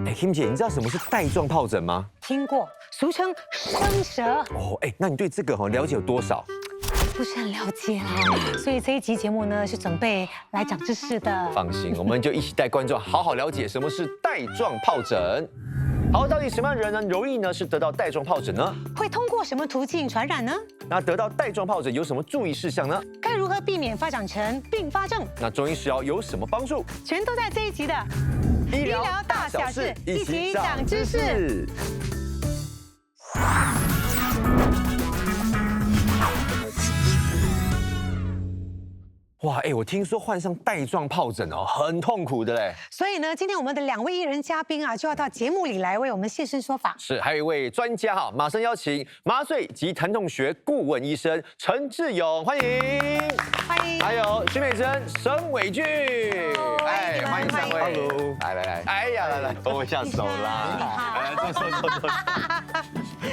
，Kim 姐，你知道什么是带状疱疹吗？听过，俗称生蛇，哦，那你对这个了解有多少？不是很了解啦。所以这一集节目呢，是准备来长知识的。放心，我们就一起带观众好好了解什么是带状疱疹。好，到底什么样的人呢容易是得到带状疱疹呢？会通过什么途径传染呢？那得到带状疱疹有什么注意事项呢？该如何避免发展成并发症？那中医食疗有什么帮助？全都在这一集的医疗大小事，一起长知识。哇，我听说患上带状疱疹很痛苦的嘞。所以呢，今天我们的2位艺人嘉宾就要到节目里来为我们现身说法。是，还有一位专家马上邀请麻醉及疼痛学顾问医生陈志勇，欢迎，欢迎。还有徐美珍、沈伟俊，欢迎3位 ，Hello， 来，哎呀，来，握一下手啦，你好，坐，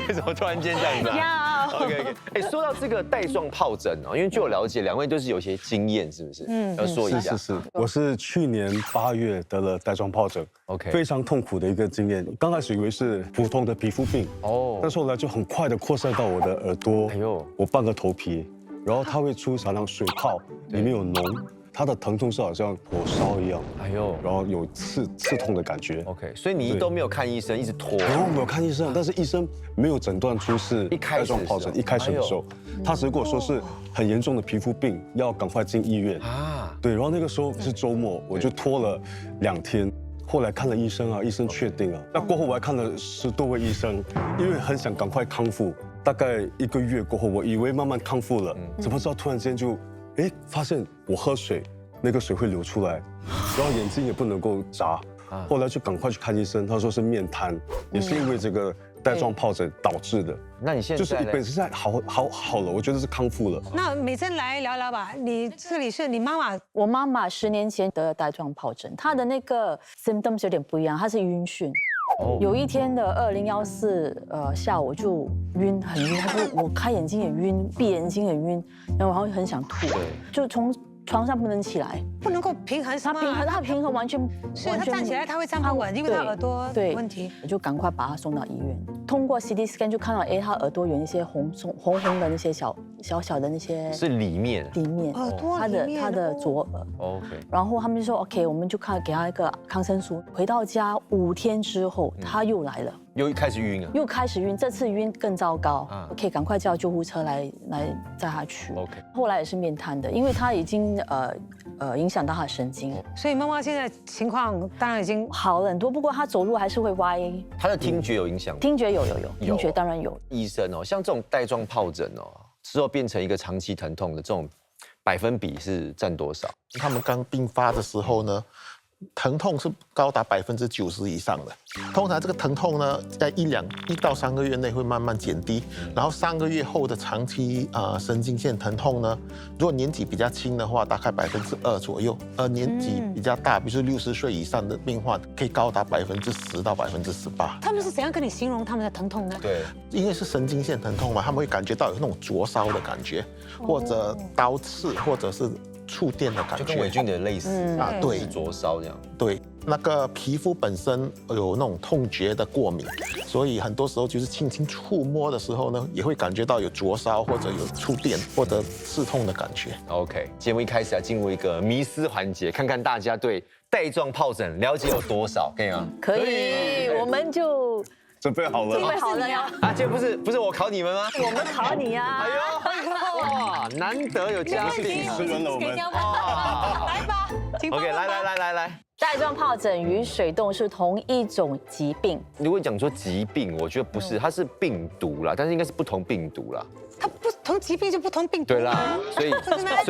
为什么突然间这样子啊？ OK， 说到这个带状疱疹因为据我了解2位都是有些经验，是不是？要说一下。是，我是去年8月得了带状疱疹 ，OK， 非常痛苦的一个经验。刚开始以为是普通的皮肤病但是后来就很快的扩散到我的耳朵，我半个头皮，然后它会出好像水泡，里面有脓。它的疼痛是好像火烧一样，然后有刺痛的感觉。OK， 所以你都没有看医生，一直拖。没有看医生，但是医生没有诊断出是带状疱疹。一开始的时候，他只是跟我说是很严重的皮肤病，要赶快进医院啊。对，然后那个时候是周末，我就拖了2天。后来看了医生医生确定那过后我还看了10多位医生，因为很想赶快康复。大概1个月过后，我以为慢慢康复了，怎么知道突然间就。发现我喝水，那个水会流出来，然后眼睛也不能够眨，后来就赶快去看医生，他说是面瘫，也是因为这个带状疱疹导致的。那你现在就是本身好了，我觉得是康复了。那美珍来聊聊吧，你这里是你妈妈，我妈妈10年前得了带状疱疹，她的那个 symptoms 有点不一样，她是晕眩。有一天的2014下午就晕，很晕。她说我开眼睛也晕，闭眼睛也晕，然后很想吐，就从床上不能起来，不能够平衡是吗？她平衡完全是，她站起来她会站不稳，因为她耳朵有问题。我就赶快把她送到医院，通过 CT scan 就看到，她耳朵有一些红的那些小的那些，是里面耳朵里面她的左耳。OK， 然后他们就说 OK， 我们就给她一个抗生素。回到家5天之后，她又来了。又开始晕又开始晕，这次晕更糟糕。OK， 赶快叫救护车来载他去。OK， 后来也是面瘫的，因为他已经影响到他的神经。所以妈妈现在情况当然已经好了很多，不过他走路还是会歪。他的听觉有影响吗？听觉有，听觉当然有。医生像这种带状疱疹之后变成一个长期疼痛的这种百分比是占多少？他们刚病发的时候呢，疼痛是高达90%以上的。通常这个疼痛呢，在1到3个月内会慢慢减低，然后3个月后的长期神经线疼痛呢，如果年纪比较轻的话，大概2%左右；年纪比较大，比如说60岁以上的病患，可以高达10%到18%。他们是怎样跟你形容他们的疼痛呢？对，因为是神经线疼痛嘛，他们会感觉到有那种灼烧的感觉，或者刀刺，或者是触电的感觉，就跟伟俊的类似对，是灼烧这样。对，那个皮肤本身有那种痛觉的过敏，所以很多时候就是轻轻触摸的时候呢，也会感觉到有灼烧或者有触电或者刺痛的感觉。OK， 节目一开始要进入一个迷思环节，看看大家对带状疱疹了解有多少，可以吗？可以，我们就准备好了。准备好了呀！这不是我考你们吗？我们考你呀！哎呦，哇，难得有嘉宾，吃人了我们。来吧，请 OK， 来。带状疱疹与水痘是同一种疾病。如果讲说疾病，我觉得不是，它是病毒啦，但是应该是不同病毒啦。它不同疾病就不同病毒。对啦，所以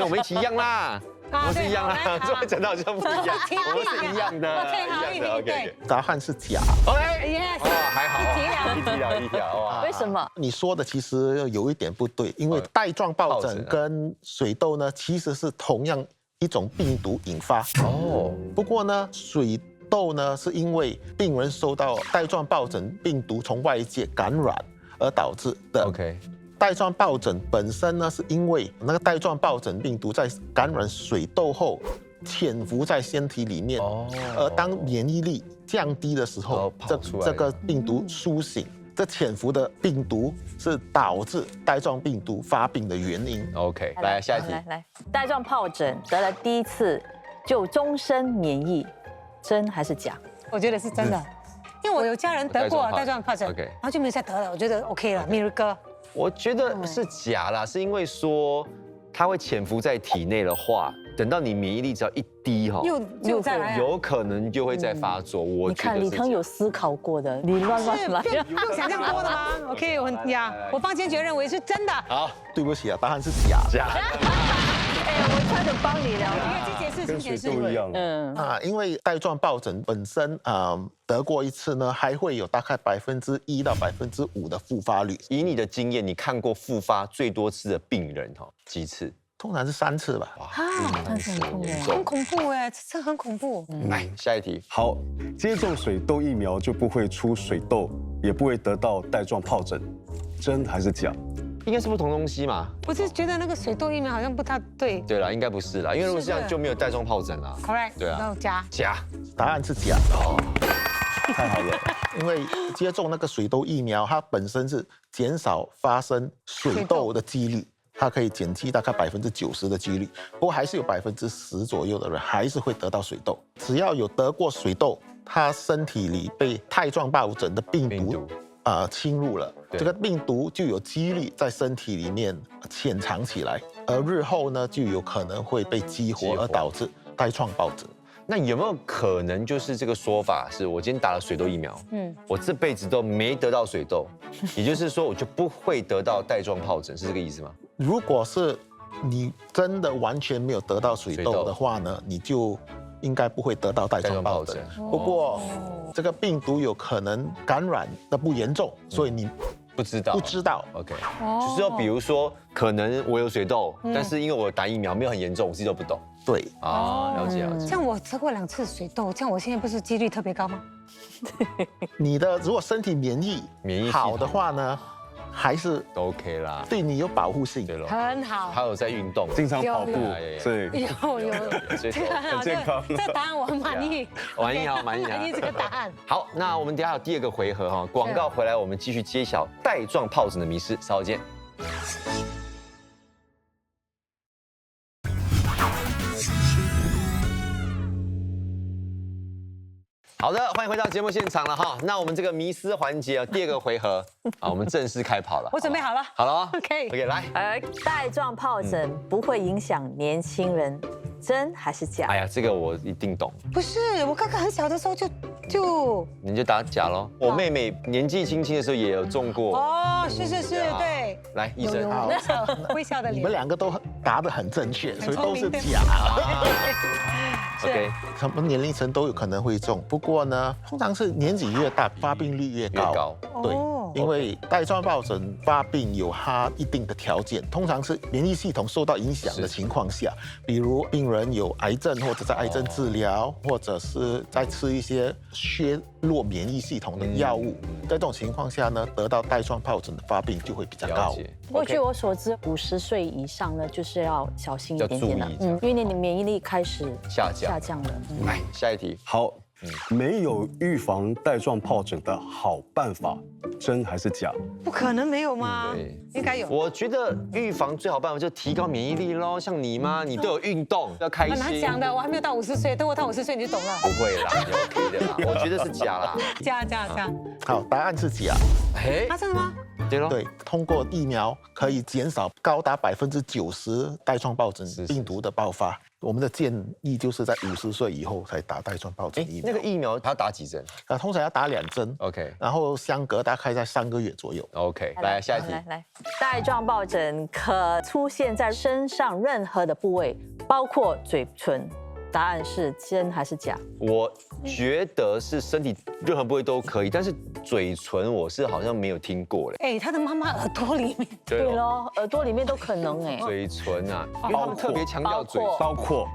我们一起一样啦。我是一样啦，这么讲到好像不一样，我们是一样的。OK， 答案是假。 OK， 哇，还好，一条哇。为什么？你说的其实有一点不对，因为带状疱疹跟水痘呢，其实是同样一种病毒引发。不过呢，水痘呢是因为病人受到带状疱疹病毒从外界感染而导致的。OK。带状疱疹本身呢，是因为那个带状疱疹病毒在感染水痘后潜伏在身体里面，而当免疫力降低的时候，这个病毒苏醒。这潜伏的病毒是导致带状病毒发病的原因。OK， 来下一题。来，带状疱疹得了第一次就终身免疫，真还是假？我觉得是真的，因为我有家人得过带状疱疹，然后就没有再得了，我觉得 OK 了。米如哥，我觉得是假啦，是因为说它会潜伏在体内的话，等到你免疫力只要一低哈，又再来，有可能就会再发作。我你看李腾有思考过的，你乱来，不想象多的吗 ？OK， 我方坚决认为是真的。好，对不起啊，答案是假。我差点帮你了，跟水痘一样。因为带状疱疹本身得过一次呢，还会有大概1%到5%的复发率。以你的经验，你看过复发最多次的病人几次？通常是3次吧。很恐怖哎，这很恐怖。来下一题。好，接种水痘疫苗就不会出水痘，也不会得到带状疱疹，真还是假？应该是不同东西嘛。我是觉得那个水痘疫苗好像不太对。对了，应该不是啦，因为如果是这样就没有带状疱疹啦。Correct。对啊。假。答案是假。太好了。因为接种那个水痘疫苗，它本身是减少发生水痘的几率。它可以减低大概90%的几率，不过还是有10%左右的人还是会得到水痘。只要有得过水痘，他身体里被带状疱疹的病毒侵入了，这个病毒就有几率在身体里面潜藏起来，而日后呢就有可能会被激活，而导致带状疱疹。那有没有可能就是这个说法是我今天打了水痘疫苗，我这辈子都没得到水痘，也就是说我就不会得到带状疱疹，是这个意思吗？如果是你真的完全没有得到水痘的话呢，你就应该不会得到带状疱疹。不过这个病毒有可能感染的不严重，所以你不知道。OK， 就是说，比如说，可能我有水痘，但是因为我打疫苗没有很严重，我自己都不懂。对啊，了解。像我得过2次水痘，像我现在不是几率特别高吗？你的如果身体免疫好的话呢？还是 OK 啦，对你有保护性，对了，很好。还有在运动，经常跑步，对，有，这个很健康。这答案我很满意，满意这个答案。好，那我们等下有第2个回合哈，广告回来我们继续揭晓带状疱疹的迷思，稍后见。好的，欢迎回到节目现场了哈。那我们这个迷思环节第2个回合我们正式开跑了。我准备好了。好了吗 ？OK， 来。带状疱疹不会影响年轻人，真还是假？哎呀，这个我一定懂。不是，我哥哥很小的时候就你就答假咯。我妹妹年纪轻轻的时候也有中过。哦，是，对。来，医生，微笑的脸。你们2个都答得很正确，所以都是假。OK， 什么年龄层都有可能会中，不过呢，通常是年纪越大，发病率越高。对，因为带状疱疹发病有它一定的条件，通常是免疫系统受到影响的情况下，比如病人有癌症或者在癌症治疗，或者是在吃一些削弱免疫系统的药物，在这种情况下呢，得到带状疱疹的发病就会比较高。不过据我所知，50岁以上呢，就是要小心一点点了，因为你的免疫力开始下降了。来，下一题。好，没有预防带状疱疹的好办法，真还是假？不可能没有吗？应该有。我觉得预防最好办法就是提高免疫力咯。像你嘛，你都有运动，要开心。很难讲的，我还没有到50岁，等我到50岁你就懂了。不会啦，你 OK 的啦。我觉得是假啦。假。好，答案是假。真的吗？对咯。对，通过疫苗可以减少高达90%带状疱疹病毒的爆发。我们的建议就是在50岁以后才打带状疱疹疫苗。那个疫苗它打几针？通常要打2针。OK， 然后相隔大概在3个月左右。OK， 来下一题。来，带状疱疹可出现在身上任何的部位，包括嘴唇。答案是真还是假？我觉得是身体任何部位都可以，但是嘴唇我是好像没有听过嘞。他的妈妈耳朵里面。对咯，耳朵里面都可能嘴唇啊，因为他们特别强调嘴，包括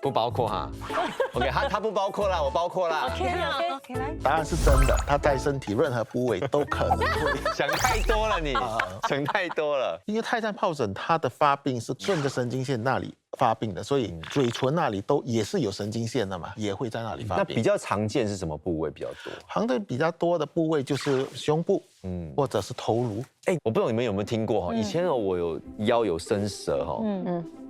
不包括哈。OK， 他不包括啦，我包括啦。OK， 来。答案是真的，它在身体任何部位都可能会。想太多了你，想太多了。因为带状疱疹它的发病是顺着神经线那里发病的，所以嘴唇那里也是有神经线的嘛，也会在那里发病。那比较常见是什么部位比较多？常见比较多的部位就是胸部，或者是头颅。我不知道你们有没有听过哈，以前我有腰有伸舌哈，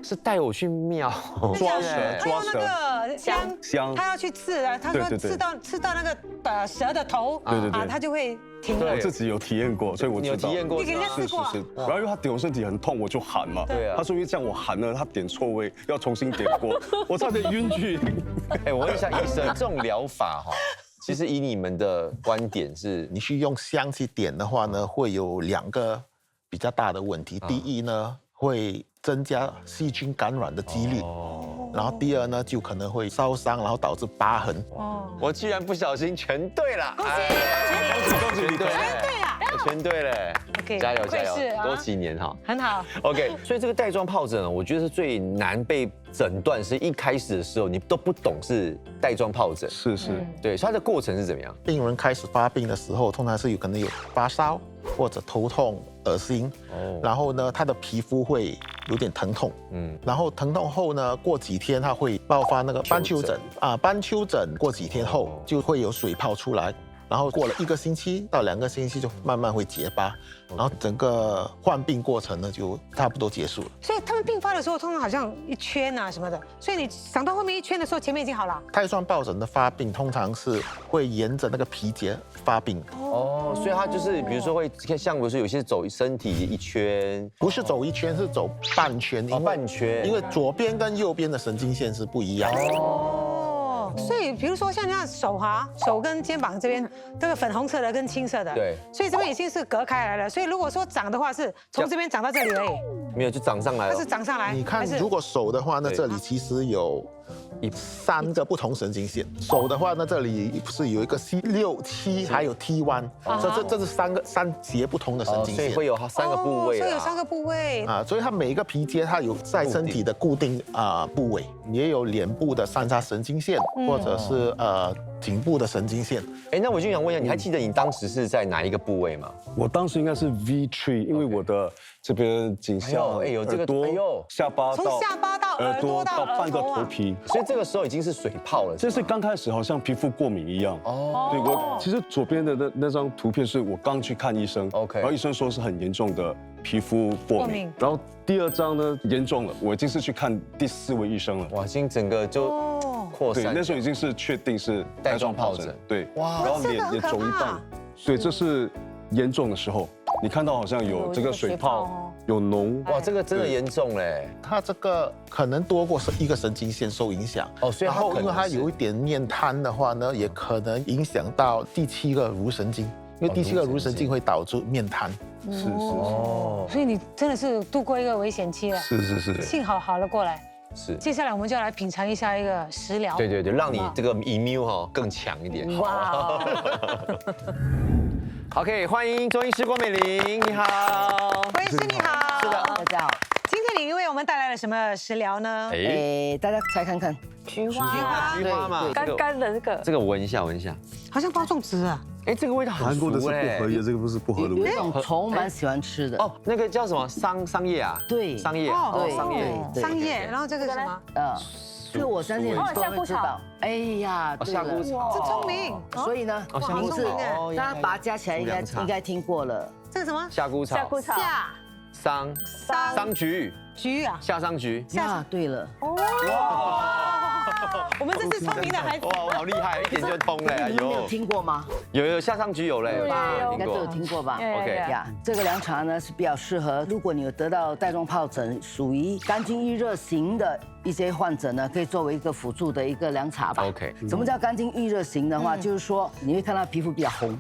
是带我去庙抓蛇，抓蛇，那个香，他要去刺啊，他说刺到那个蛇的头，啊，他就会停了。我自己有体验过，所以我知道。你有体验过？你给人家试过？是。然后因为他点我身体很痛，我就喊嘛。对啊。他说因为这样我喊了，他点错位，要重新点过，我差点晕去。我问一下医生，这种疗法哈，其实以你们的观点是，你去用香去点的话呢，会有2个比较大的问题。第一呢，会增加细菌感染的几率。然后第二呢，就可能会烧伤，然后导致疤痕。我居然不小心全对了，恭喜你，对，全对了，加油加油，多几年哈，很好。OK， 所以这个带状疱疹，我觉得是最难被诊断，是一开始的时候你都不懂是带状疱疹，是，对，所以它的过程是怎么样？病人开始发病的时候，通常是可能有发烧或者头痛、恶心，然后呢，他的皮肤会有点疼痛，然后疼痛后呢，过几天他会爆发那个斑丘疹啊，斑丘疹过几天后就会有水泡出来。然后过了1个星期到2个星期就慢慢会结疤，然后整个患病过程呢就差不多结束了。所以他们并发的时候，通常好像一圈啊什么的，所以你长到后面一圈的时候，前面已经好了。带状疱疹的发病通常是会沿着那个皮节发病。所以它就是比如说会像比如说有些走身体一圈，不是走一圈，是走半圈。半圈，因为左边跟右边的神经线是不一样的。所以，比如说像这样手跟肩膀这边，这个粉红色的跟青色的，对，所以这边已经是隔开来了。所以如果说长的话，是从这边长到这里而已，没有就长上来了。它是长上来。你看，如果手的话呢，这里其实有3个不同神经线。手的话呢，这里不是有一个 C6、7，还有 T1，这是3节不同的神经线，所以会有3个部位。所以有3个部位啊，所以它每一个皮节它有在身体的固定部位，也有脸部的3叉神经线，或者是颈部的神经线。那我就想问一下，你还记得你当时是在哪一个部位吗？我当时应该是 V3，因为我的这边颈项、有这个耳朵、下巴从下巴到耳朵到半个头皮，所以这个时候已经是水泡了。这是刚开始好像皮肤过敏一样。对，我其实左边的那张图片是我刚去看医生，然后医生说是很严重的皮肤过敏。然后第2张呢严重了，我已经是去看第4位医生了。哇，已经整个就扩散。对，那时候已经是确定是带状疱疹。对，哇，然后脸也肿一半。对，这是严重的时候，你看到好像有这个水泡，有脓。哇，这个真的严重嘞！它这个可能多过1个神经线受影响。所以然后因为它有一点面瘫的话呢，也可能影响到第7个颅神经，因为第7个颅神经会导致面瘫。是。所以你真的是度过一个危险期了。是。幸好好了过来。是。接下来我们就要来品尝一下一个食疗。对，让你这个 immune 更强一点。哇。OK， 欢迎中医师郭美玲，你好。郭医师你好。是的，大家好。今天你为我们带来了什么食疗呢？大家猜看看，菊花嘛，干干的这个闻一下，好像包粽子啊。这个味道很韩国的是不合的，这个不是不合的味道。有一种虫蛮喜欢吃的。那个叫什么桑叶啊？对，桑叶，桑叶。然后这个是什么？这个我相信很多人会知道。哎呀，夏菇草，这聪明。所以呢，名字大家把它加起来应该听过了。这个什么？夏菇草。桑菊啊，夏桑菊。呀，对了。我们这是聪明的孩子。哇，我好厉害，一点就通了。你有听过吗？有夏桑菊有嘞，应该都有听过吧 ？OK 呀，这个凉茶呢是比较适合，如果你有得到带状疱疹，属于干净易热型的一些患者呢，可以作为一个辅助的一个凉茶吧。OK， 什么叫干净易热型的话，就是说你会看到皮肤比较红。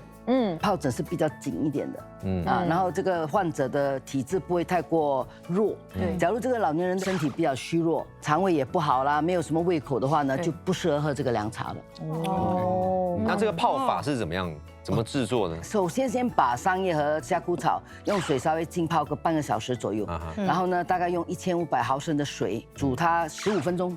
疱疹是比较紧一点的，然后这个患者的体质不会太过弱。假如这个老年人身体比较虚弱，肠胃也不好啦，没有什么胃口的话呢，就不适合喝这个凉茶了。那这个泡法是怎么样？怎么制作呢？首先把桑叶和夏枯草用水稍微浸泡个半个小时左右，然后呢，大概用1500毫升的水煮它15分钟，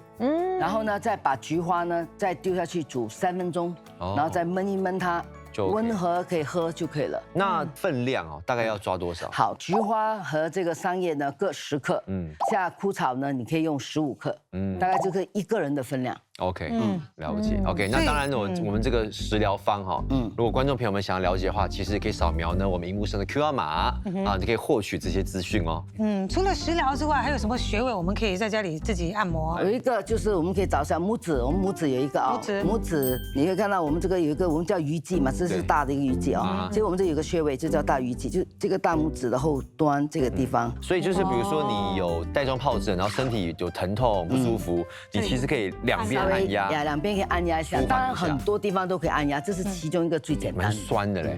然后呢，再把菊花呢再丢下去煮3分钟，然后再焖一焖它。就温和可以喝就可以了。那分量哦，大概要抓多少？好，菊花和这个桑叶呢各10克，下枯草呢你可以用15克，大概就是1个人的分量。OK，了解。OK， 那当然我们这个食疗方哈，如果观众朋友们想要了解的话，其实可以扫描呢我们荧幕上的 QR 码啊，你可以获取这些资讯哦。除了食疗之外，还有什么穴位我们可以在家里自己按摩？有一个就是我们可以找一下拇指，我们拇指有一个啊，拇指你会看到我们这个有一个我们叫鱼际嘛，这是大的一个鱼际啊。其实我们这有个穴位就叫大鱼际，就这个大拇指的后端这个地方。所以就是比如说你有带状疱疹，然后身体有疼痛不舒服，你其实可以两边按压，两边可以按压一下。当然很多地方都可以按压，这是其中一个最简单。蛮酸的嘞，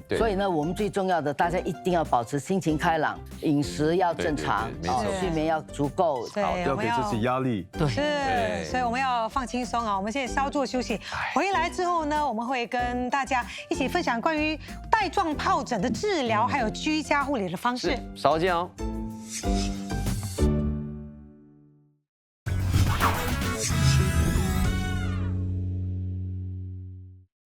对。所以呢，我们最重要的，大家一定要保持心情开朗，饮食要正常，睡眠要足够，不要给自己压力。对，是，所以我们要放轻松啊。我们现在稍作休息，回来之后呢，我们会跟大家一起分享关于带状疱疹的治疗，还有居家护理的方式。稍后见哦。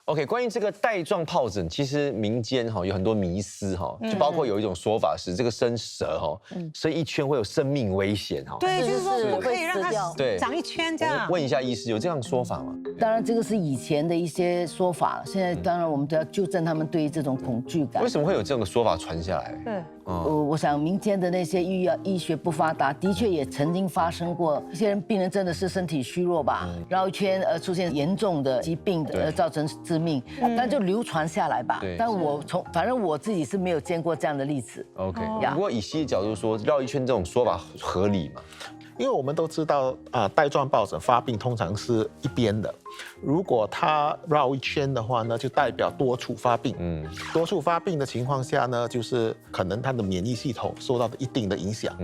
OK， 关于这个带状疱疹，其实民间有很多迷思就包括有一种说法是这个伸舌伸一圈会有生命危险对，就是说不可以让它长一圈这样。问一下医师，有这样说法吗？当然这个是以前的一些说法，现在当然我们都要纠正他们对于这种恐惧感。为什么会有这样的说法传下来？对，我想民间的那些医学不发达，的确也曾经发生过一些病人真的是身体虚弱吧，绕一圈而出现严重的疾病而造成致命，但就流传下来吧。但反正我自己是没有见过这样的例子。OK， 不过以西医角度说，绕一圈这种说法合理吗？因为我们都知道带状疱疹发病通常是一边的，如果它绕一圈的话呢，就代表多处发病。多处发病的情况下呢，就是可能它的免疫系统受到了一定的影响。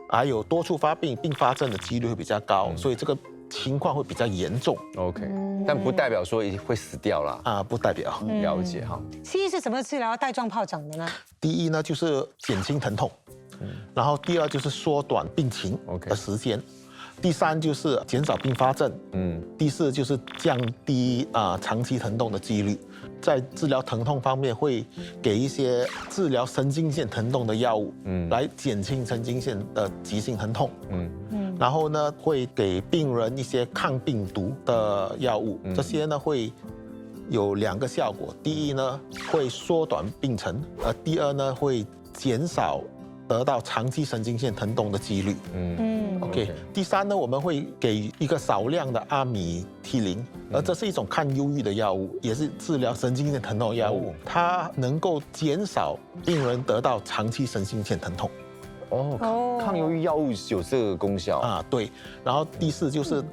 还有多处发病，并发症的几率会比较高，所以这个情况会比较严重。OK， 但不代表说会死掉啦。不代表。了解哈。西医是怎么治疗带状疱疹的呢？第一呢，就是减轻疼痛。然后第二就是缩短病情的时间，第三就是减少并发症，第四就是降低长期疼痛的几率。在治疗疼痛方面，会给一些治疗神经线疼痛的药物，来减轻神经线的急性疼痛。然后呢，会给病人一些抗病毒的药物，这些呢会有2个效果，第一呢会缩短病程，第二呢会减少得到长期神经线疼痛的几率。OK， 第三呢，我们会给一个少量的阿米替林，而这是一种抗忧郁的药物，也是治疗神经线疼痛的药物，它能够减少病人得到长期神经线疼痛。抗忧郁药物有这个功效对。然后第四就是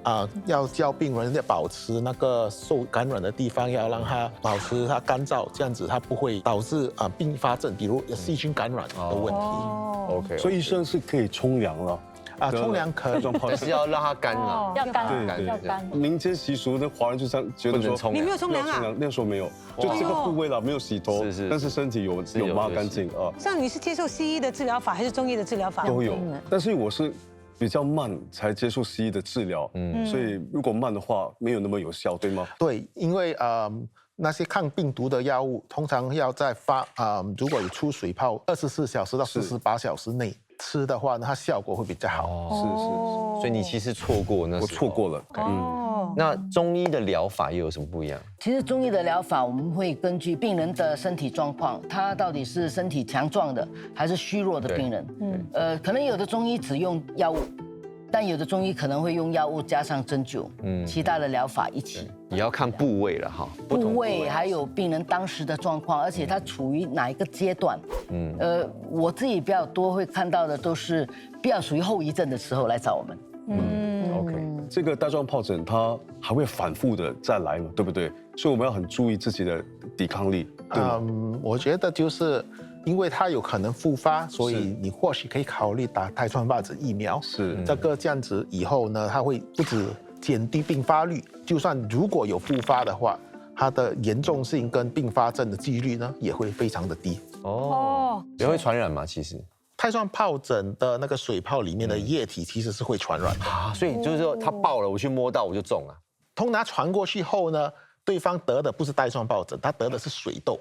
要教病人要保持那个受感染的地方要让它保持它干燥，这样子它不会导致并发症，比如细菌感染的问题。OK， 所以医生是可以冲凉了。冲凉可以，但是要让它干了，要干，要干。民间习俗的华人就这样觉得说，你没有冲凉啊？那时候没有，就这个部位了，没有洗头，但是身体有抹干净啊。像你是接受西医的治疗法还是中医的治疗法？都有，但是我是比较慢才接触西医的治疗，所以如果慢的话，没有那么有效，对吗？对，因为那些抗病毒的药物通常要在如果有出水泡24小时到48小时内吃的话呢，它效果会比较好。是，所以你其实错过那，我错过了。那中医的疗法又有什么不一样？其实中医的疗法，我们会根据病人的身体状况，他到底是身体强壮的还是虚弱的病人。可能有的中医只用药物，但有的中医可能会用药物加上针灸，其他的疗法一起。也要看部位了哈，部位还有病人当时的状况，而且他处于哪一个阶段。我自己比较多会看到的都是比较属于后遗症的时候来找我们。OK， 这个带状疱疹它还会反复的再来嘛，对不对？所以我们要很注意自己的抵抗力，对吗？我觉得就是因为它有可能复发，所以你或许可以考虑打带状疱疹疫苗。是这样子以后呢，它会不止减低并发率，就算如果有复发的话，它的严重性跟并发症的几率呢也会非常的低。也会传染吗？其实带状疱疹的那个水泡里面的液体其实是会传染的所以就是说它爆了，我去摸到我就中了。通常传过去后呢，对方得的不是带状疱疹，他得的是水痘，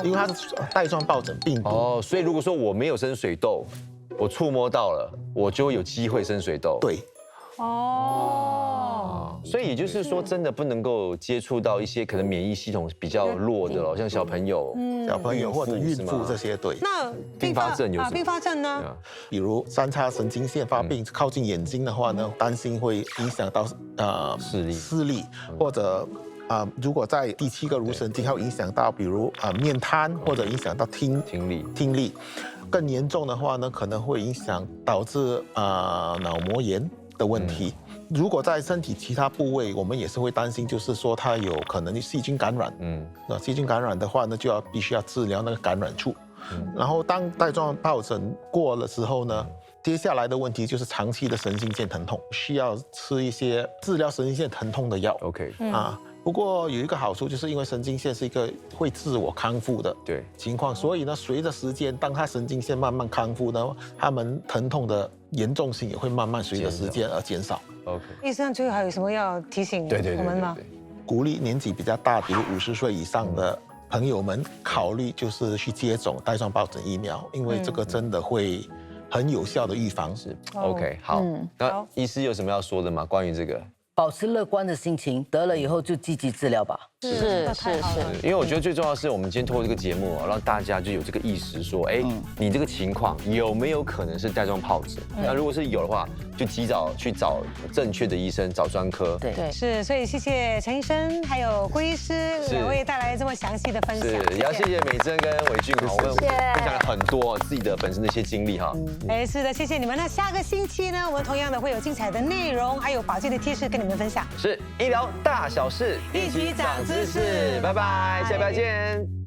因为他是带状疱疹病毒。哦，所以如果说我没有生水痘，我触摸到了，我就有机会生水痘。对。哦，所以也就是说，真的不能够接触到一些可能免疫系统比较弱的了，像小朋友、或者孕妇这些。对。那并发症有什么？并发症呢？比如三叉神经线发病靠近眼睛的话呢，担心会影响到视力，或者如果在第7个颅神经，它会影响到比如面瘫，或者影响到听力。更严重的话呢，可能会导致脑膜炎的问题。如果在身体其他部位，我们也是会担心，就是说它有可能细菌感染。那细菌感染的话呢，必须要治疗那个感染处。然后当带状疱疹过了之后呢，接下来的问题就是长期的神经线疼痛，需要吃一些治疗神经线疼痛的药。OK。不过有一个好处，就是因为神经线是一个会自我康复的情况，所以呢，随着时间，当它神经线慢慢康复呢，它们疼痛的严重性也会慢慢随着时间而减少。OK。医生最后还有什么要提醒我们吗？鼓励年纪比较大，比如50岁以上的朋友们，考虑就是去接种带状疱疹疫苗，因为这个真的会很有效的预防。是 OK。好，那医师有什么要说的吗？关于这个？保持乐观的心情，得了以后就积极治疗吧。是，因为我觉得最重要的是，我们今天通过这个节目，让大家就有这个意识，说，你这个情况有没有可能是带状疱疹？那如果是有的话，就及早去找正确的医生，找专科。对，是，所以谢谢陈医生还有郭医师两位带来这么详细的分享。是，也要谢谢美珍跟伟俊，我们分享了很多自己的本身的一些经历哈。是的，谢谢你们。那下个星期呢，我们同样的会有精彩的内容，还有保健的贴士跟你们分享。是医疗大小事，一起长知识，拜拜，下礼拜见。